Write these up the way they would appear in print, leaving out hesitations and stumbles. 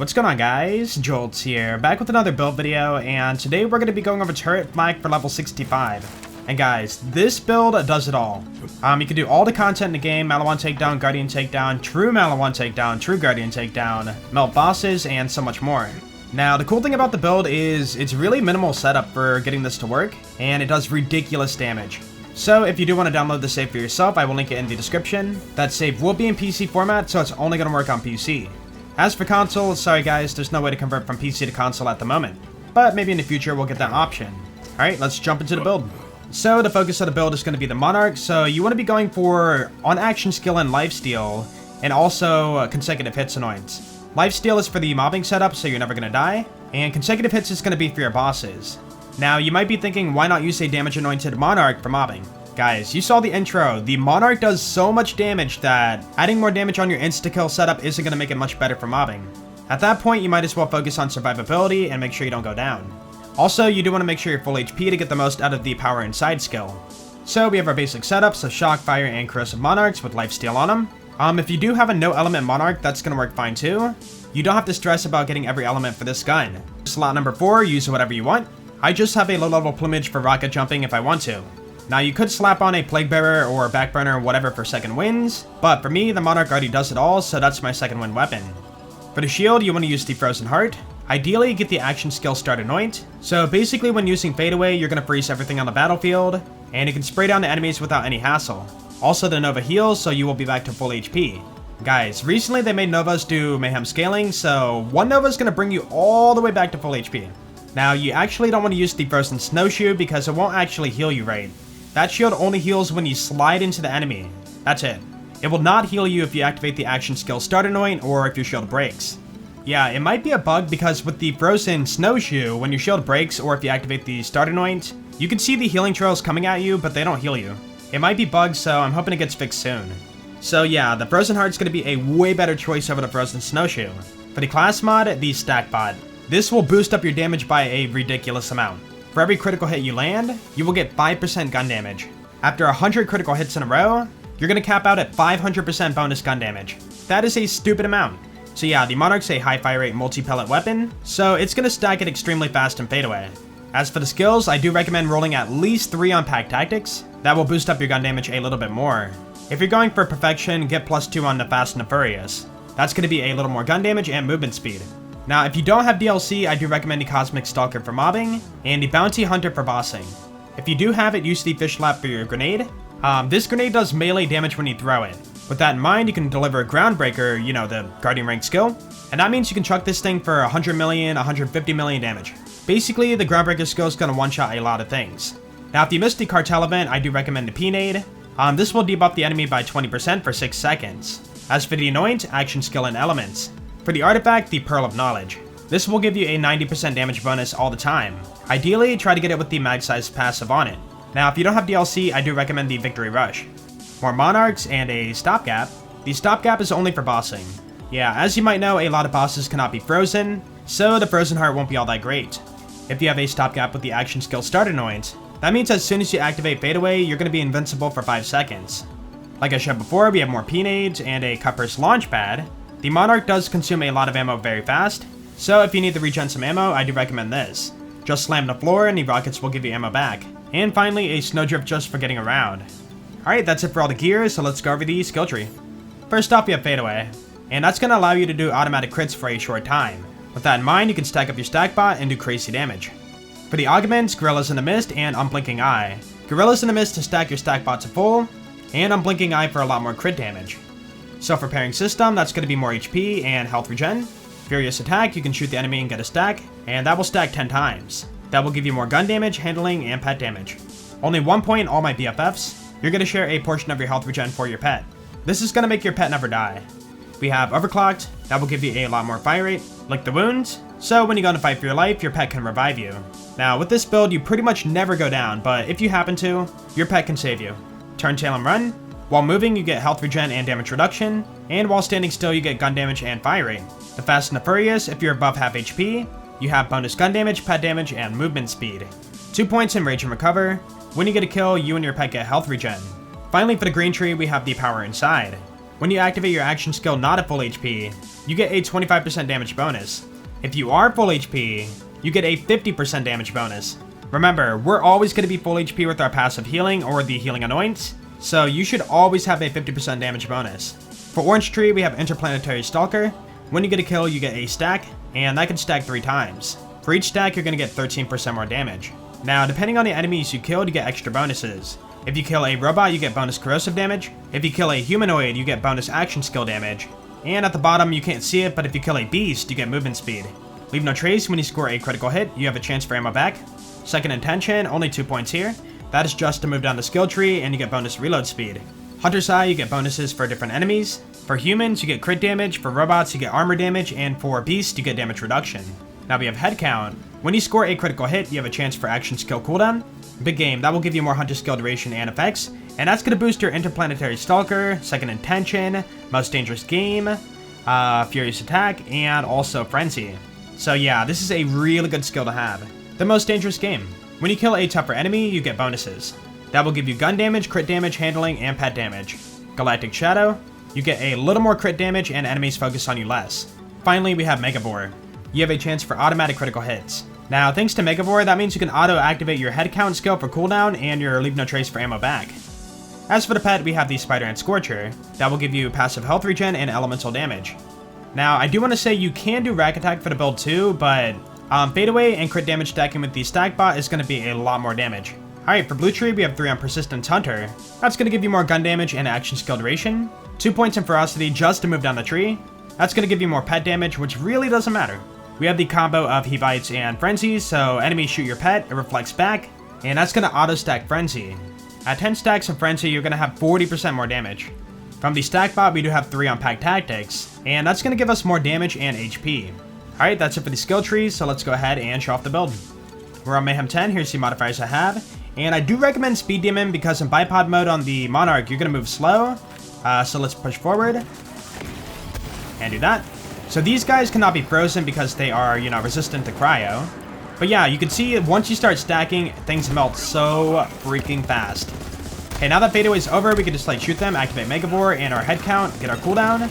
What's going on, guys? Jolts here, back with another build video, and today we're going to be going over turret flag for level 65. And guys, this build does it all. You can do all the content in the game: Malawan takedown, Guardian takedown, true Malawan takedown, true Guardian takedown, melt bosses, and so much more. Now, the cool thing about the build is it's really minimal setup for getting this to work, and it does ridiculous damage. So if you do want to download the save for yourself, I will link it in the description. That save will be in PC format, so it's only going to work on PC. As for console, sorry guys, there's no way to convert from PC to console at the moment, but maybe in the future we'll get that option. Alright, let's jump into the build. So the focus of the build is going to be the Monarch, so you want to be going for on action skill and lifesteal, and also consecutive hits annoyance. Lifesteal is for the mobbing setup, so you're never going to die, and consecutive hits is going to be for your bosses. Now you might be thinking, why not use a damage anointed Monarch for mobbing? Guys, you saw the intro. The Monarch does so much damage that adding more damage on your insta-kill setup isn't going to make it much better for mobbing. At that point, you might as well focus on survivability and make sure you don't go down. Also, you do want to make sure you're full HP to get the most out of the power inside skill. So we have our basic setups of Shock, Fire, and Corrosive Monarchs with lifesteal on them. If you do have a no element Monarch, that's going to work fine too. You don't have to stress about getting every element for this gun. Slot number 4, use whatever you want. I just have a low level plumage for rocket jumping if I want to. Now you could slap on a Plague Bearer or Backburner or whatever for second wins, but for me the Monarch already does it all, so that's my second win weapon. For the shield, you want to use the Frozen Heart. Ideally get the action skill Start Anoint, so basically when using Fadeaway you're going to freeze everything on the battlefield, and you can spray down the enemies without any hassle. Also the Nova heals, so you will be back to full HP. Guys, recently they made Novas do Mayhem scaling, so one Nova is going to bring you all the way back to full HP. Now you actually don't want to use the Frozen Snowshoe because it won't actually heal you right. That shield only heals when you slide into the enemy. That's it. It will not heal you if you activate the action skill Start Anoint or if your shield breaks. Yeah, it might be a bug because with the Frozen Snowshoe, when your shield breaks or if you activate the Start Anoint, you can see the healing trails coming at you, but they don't heal you. It might be bugged, so I'm hoping it gets fixed soon. So yeah, the Frozen Heart's going to be a way better choice over the Frozen Snowshoe. For the class mod, the Stack Bot. This will boost up your damage by a ridiculous amount. For every critical hit you land, you will get 5% gun damage. After 100 critical hits in a row, you're going to cap out at 500% bonus gun damage. That is a stupid amount. So yeah, the Monarch's a high fire rate multi-pellet weapon, so it's going to stack it extremely fast and fadeaway. As for the skills, I do recommend rolling at least 3 on Pack Tactics. That will boost up your gun damage a little bit more. If you're going for perfection, get +2 on the Fast and the Furious. That's going to be a little more gun damage and movement speed. Now, if you don't have DLC, I do recommend the Cosmic Stalker for mobbing, and the Bounty Hunter for bossing. If you do have it, use the Fish Lap for your grenade. This grenade does melee damage when you throw it. With that in mind, you can deliver a Groundbreaker, you know, the Guardian rank skill, and that means you can chuck this thing for 100 million, 150 million damage. Basically, the Groundbreaker skill is going to one-shot a lot of things. Now, if you missed the Cartel event, I do recommend the P-Nade. This will debuff the enemy by 20% for 6 seconds. As for the Anoint, action skill and elements. For the artifact, the Pearl of Knowledge. This will give you a 90% damage bonus all the time. Ideally, try to get it with the mag-sized passive on it. Now, if you don't have DLC, I do recommend the Victory Rush. More Monarchs and a Stopgap. The Stopgap is only for bossing. Yeah, as you might know, a lot of bosses cannot be frozen, so the Frozen Heart won't be all that great. If you have a Stopgap with the action skill Start Anoint, that means as soon as you activate Fadeaway, you're going to be invincible for 5 seconds. Like I said before, we have more P-Nades and a Cutpurse Launchpad. The Monarch does consume a lot of ammo very fast, so if you need to regen some ammo, I do recommend this. Just slam the floor and the rockets will give you ammo back. And finally, a Snowdrift just for getting around. Alright, that's it for all the gear, so let's go over the skill tree. First off, we have Fadeaway, and that's going to allow you to do automatic crits for a short time. With that in mind, you can stack up your stack bot and do crazy damage. For the augments, Gorillas in the Mist and Unblinking Eye. Gorillas in the Mist to stack your stack bot to full, and Unblinking Eye for a lot more crit damage. So for pairing system, that's going to be more HP and health regen. Furious Attack, you can shoot the enemy and get a stack, and that will stack 10 times. That will give you more gun damage, handling, and pet damage. Only 1 point in all my BFFs. You're going to share a portion of your health regen for your pet. This is going to make your pet never die. We have Overclocked, that will give you a lot more fire rate, like the wounds, so when you go to fight for your life, your pet can revive you. Now with this build, you pretty much never go down, but if you happen to, your pet can save you. Turn tail and run. While moving, you get health regen and damage reduction, and while standing still, you get gun damage and fire rate. The Fast and the Furious, if you're above half HP, you have bonus gun damage, pet damage, and movement speed. 2 points in Rage and Recover. When you get a kill, you and your pet get health regen. Finally, for the green tree, we have the Power Inside. when you activate your action skill not at full HP, you get a 25% damage bonus. If you are full HP, you get a 50% damage bonus. Remember, we're always going to be full HP with our passive healing or the healing annoyance, so you should always have a 50% damage bonus. For Orange Tree, we have Interplanetary Stalker. When you get a kill, you get a stack, and that can stack 3 times. For each stack, you're going to get 13% more damage. Now, depending on the enemies you killed, you get extra bonuses. If you kill a robot, you get bonus corrosive damage. If you kill a humanoid, you get bonus action skill damage. And at the bottom, you can't see it, but if you kill a beast, you get movement speed. Leave no trace. When you score a critical hit, you have a chance for ammo back. Second intention, only 2 points here. That is just to move down the skill tree, and you get bonus reload speed. Hunter's Eye, you get bonuses for different enemies. For humans, you get crit damage. For robots, you get armor damage. And for beasts, you get damage reduction. Now we have head count. When you score a critical hit, you have a chance for action skill cooldown. Big game, that will give you more hunter skill duration and effects, and that's going to boost your Interplanetary Stalker, Second Intention, Most Dangerous Game, Furious Attack, and also Frenzy. So yeah, this is a really good skill to have. The Most Dangerous Game. When you kill a tougher enemy, you get bonuses. That will give you gun damage, crit damage, handling, and pet damage. Galactic Shadow. You get a little more crit damage and enemies focus on you less. Finally, we have Megavore. You have a chance for automatic critical hits. Now, thanks to Megavore, that means you can auto-activate your head count skill for cooldown and your leave no trace for ammo back. As for the pet, we have the Spider Ant Scorcher. That will give you passive health regen and elemental damage. Now, I do want to say you can do Rack Attack for the build too, but Fade Away and crit damage stacking with the stack bot is going to be a lot more damage. Alright, for Blue Tree, we have 3 on Persistence Hunter. That's going to give you more gun damage and action skill duration. 2 points in Ferocity just to move down the tree. That's going to give you more pet damage, which really doesn't matter. We have the combo of He Bites and Frenzy, so enemies shoot your pet, it reflects back, and that's going to auto-stack Frenzy. At 10 stacks of Frenzy, you're going to have 40% more damage. From the stack bot, we do have 3 on Pack Tactics, and that's going to give us more damage and HP. Alright, that's it for the skill trees, so let's go ahead and show off the build. We're on Mayhem 10, here's the modifiers I have, and I do recommend Speed Demon because in bipod mode on the Monarch, you're going to move slow, so let's push forward, and do that. So these guys cannot be frozen because they are, resistant to cryo. But yeah, you can see once you start stacking, things melt so freaking fast. Okay, now that Fade Away is over, we can just shoot them, activate Megavore and our head count, get our cooldown,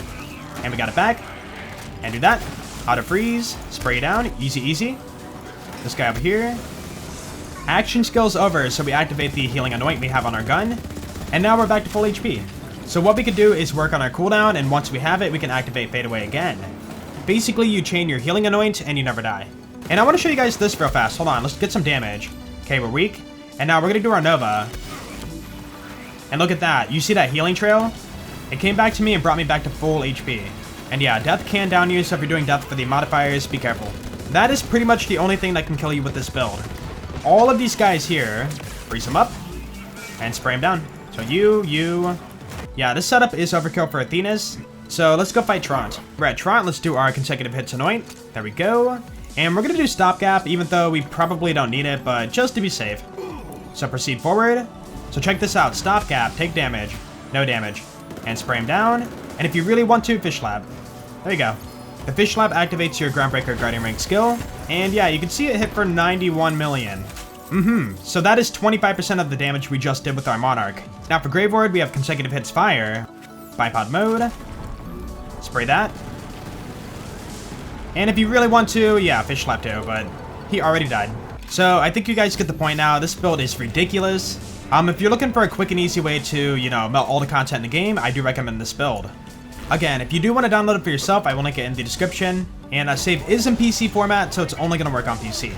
and we got it back. And do that. Auto freeze, spray down, easy, easy. This guy over here. Action skill's over, so we activate the healing anoint we have on our gun. And now we're back to full HP. So what we could do is work on our cooldown, and once we have it, we can activate Fade Away again. Basically, you chain your healing anoint, and you never die. And I want to show you guys this real fast. Hold on, let's get some damage. Okay, we're weak. And now we're going to do our Nova. And look at that. You see that healing trail? It came back to me and brought me back to full HP. And yeah, death can down you, so if you're doing death for the modifiers, be careful. That is pretty much the only thing that can kill you with this build. All of these guys here, freeze them up, and spray them down. So you. Yeah, this setup is overkill for Athena's. So let's go fight Trant. We're at Trant, let's do our consecutive hits anoint. There we go. And we're gonna do stopgap, even though we probably don't need it, but just to be safe. So proceed forward. So check this out, stopgap, take damage, no damage, and spray him down. And if you really want to, Fish Lab. There you go. The Fish Lab activates your Groundbreaker Guardian Rank skill. And yeah, you can see it hit for 91 million. So that is 25% of the damage we just did with our Monarch. Now for Grave Ward, we have consecutive hits fire. Bipod mode. Spray that. And if you really want to, yeah, Fish Lab too, but he already died. So I think you guys get the point now. This build is ridiculous. If you're looking for a quick and easy way to, melt all the content in the game, I do recommend this build. Again, if you do want to download it for yourself, I will link it in the description. And save is in PC format, so it's only going to work on PC.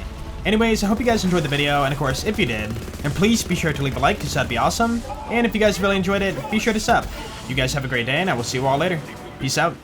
Anyways, I hope you guys enjoyed the video, and of course, if you did, then please be sure to leave a like, because that'd be awesome. And if you guys really enjoyed it, be sure to sub. You guys have a great day, and I will see you all later. Peace out.